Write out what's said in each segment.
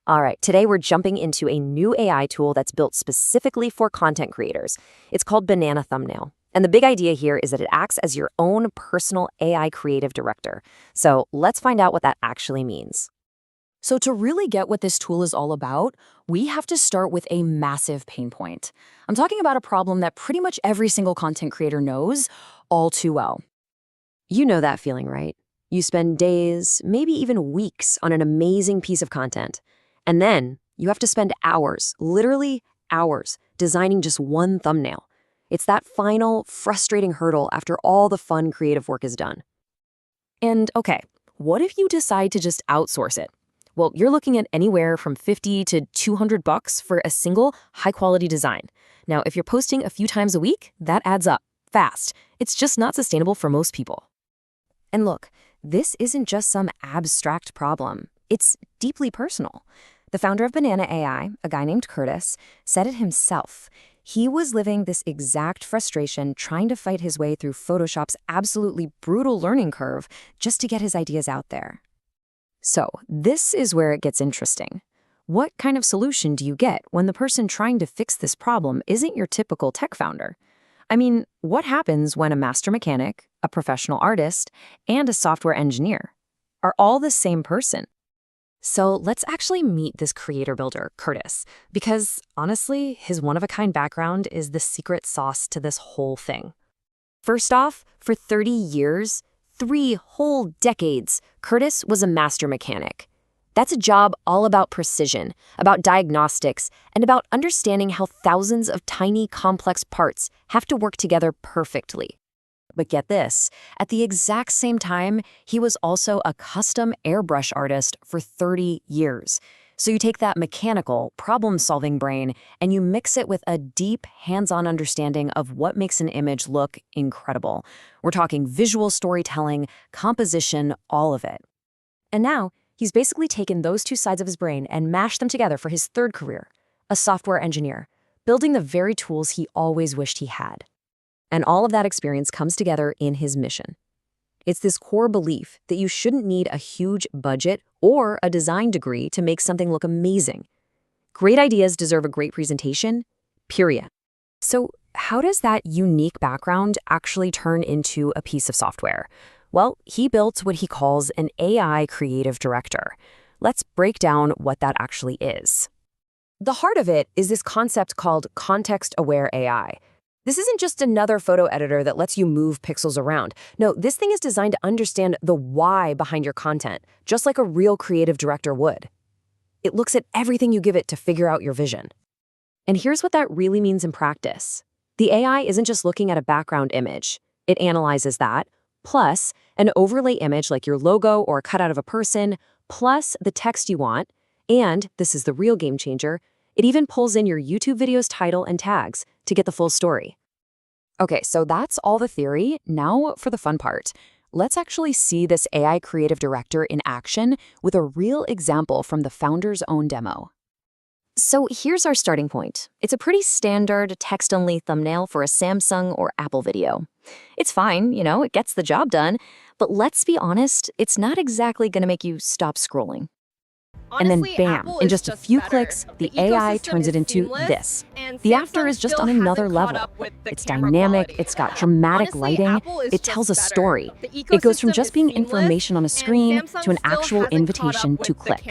All right, today we're jumping into a new AI tool that's built specifically for content creators. It's called Banana Thumbnail. And the big idea here is that it acts as your own personal AI creative director. So let's find out what that actually means. So to really get what this tool is all about, we have to start with a massive pain point. I'm talking about a problem that pretty much every single content creator knows all too well. You know that feeling, right? You spend days, maybe even weeks on an amazing piece of content. And then you have to spend hours, literally hours, designing just one thumbnail. It's that final, frustrating hurdle after all the fun creative work is done. And okay, what if you decide to just outsource it? Well, you're looking at anywhere from $50 to $200 for a single high-quality design. Now, if you're posting a few times a week, that adds up fast. It's just not sustainable for most people. And look, this isn't just some abstract problem. It's deeply personal. The founder of Banana AI, a guy named Curtis, said it himself. He was living this exact frustration trying to fight his way through Photoshop's absolutely brutal learning curve just to get his ideas out there. So, this is where it gets interesting. What kind of solution do you get when the person trying to fix this problem isn't your typical tech founder? I mean, what happens when a master mechanic, a professional artist, and a software engineer are all the same person? So let's actually meet this creator builder, Curtis, because honestly, his one-of-a-kind background is the secret sauce to this whole thing. First off, for 30 years, 3 whole decades, Curtis was a master mechanic. That's a job all about precision, about diagnostics, and about understanding how thousands of tiny, complex parts have to work together perfectly. But get this, at the exact same time, he was also a custom airbrush artist for 30 years. So you take that mechanical, problem-solving brain and you mix it with a deep, hands-on understanding of what makes an image look incredible. We're talking visual storytelling, composition, all of it. And now, he's basically taken those two sides of his brain and mashed them together for his third career, a software engineer, building the very tools he always wished he had. And all of that experience comes together in his mission. It's this core belief that you shouldn't need a huge budget or a design degree to make something look amazing. Great ideas deserve a great presentation, period. So how does that unique background actually turn into a piece of software? Well, he built what he calls an AI creative director. Let's break down what that actually is. The heart of it is this concept called context-aware AI. This isn't just another photo editor that lets you move pixels around. No, this thing is designed to understand the why behind your content, just like a real creative director would. It looks at everything you give it to figure out your vision. And here's what that really means in practice. The AI isn't just looking at a background image. It analyzes that, plus an overlay image like your logo or a cutout of a person, plus the text you want, and, this is the real game changer, it even pulls in your YouTube video's title and tags to get the full story. Okay, so that's all the theory. Now for the fun part. Let's actually see this AI creative director in action with a real example from the founder's own demo. So here's our starting point. It's a pretty standard text-only thumbnail for a Samsung or Apple video. It's fine, it gets the job done, but let's be honest, it's not exactly going to make you stop scrolling. And then bam, in just a few clicks, the AI turns it into this. The actor is just on another level. It's dynamic, it's got dramatic lighting, it tells a story. It goes from just being information on a screen to an actual invitation to click.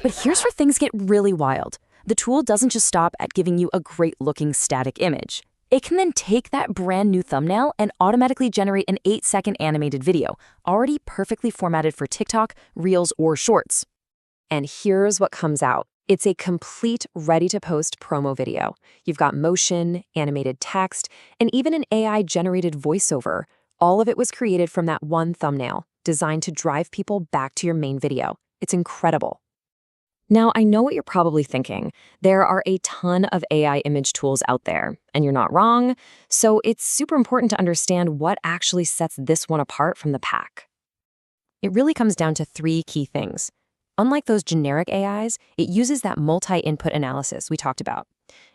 But here's where things get really wild. The tool doesn't just stop at giving you a great-looking static image. It can then take that brand new thumbnail and automatically generate an 8-second animated video, already perfectly formatted for TikTok, Reels, or Shorts. And here's what comes out. It's a complete ready-to-post promo video. You've got motion, animated text, and even an AI-generated voiceover. All of it was created from that one thumbnail, designed to drive people back to your main video. It's incredible. Now, I know what you're probably thinking. There are a ton of AI image tools out there, and you're not wrong. So it's super important to understand what actually sets this one apart from the pack. It really comes down to 3 key things. Unlike those generic AIs, it uses that multi-input analysis we talked about.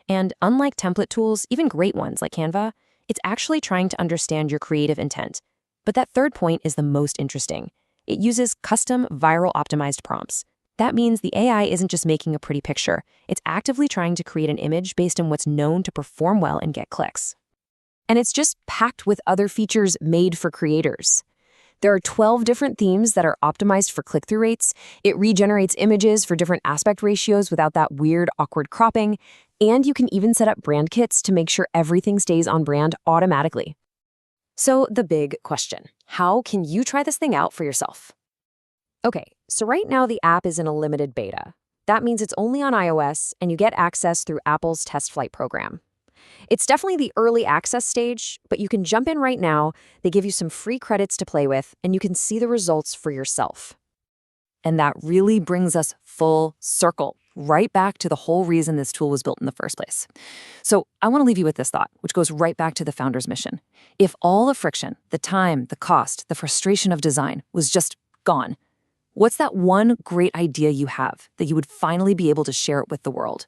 And unlike template tools, even great ones like Canva, it's actually trying to understand your creative intent. But that third point is the most interesting. It uses custom viral optimized prompts. That means the AI isn't just making a pretty picture. It's actively trying to create an image based on what's known to perform well and get clicks. And it's just packed with other features made for creators. There are 12 different themes that are optimized for click-through rates. It regenerates images for different aspect ratios without that weird, awkward cropping. And you can even set up brand kits to make sure everything stays on brand automatically. So the big question, how can you try this thing out for yourself? Okay, so right now the app is in a limited beta. That means it's only on iOS and you get access through Apple's Test Flight program. It's definitely the early access stage, but you can jump in right now. They give you some free credits to play with, and you can see the results for yourself. And that really brings us full circle, right back to the whole reason this tool was built in the first place. So I want to leave you with this thought, which goes right back to the founder's mission. If all the friction, the time, the cost, the frustration of design was just gone, what's that one great idea you have that you would finally be able to share it with the world?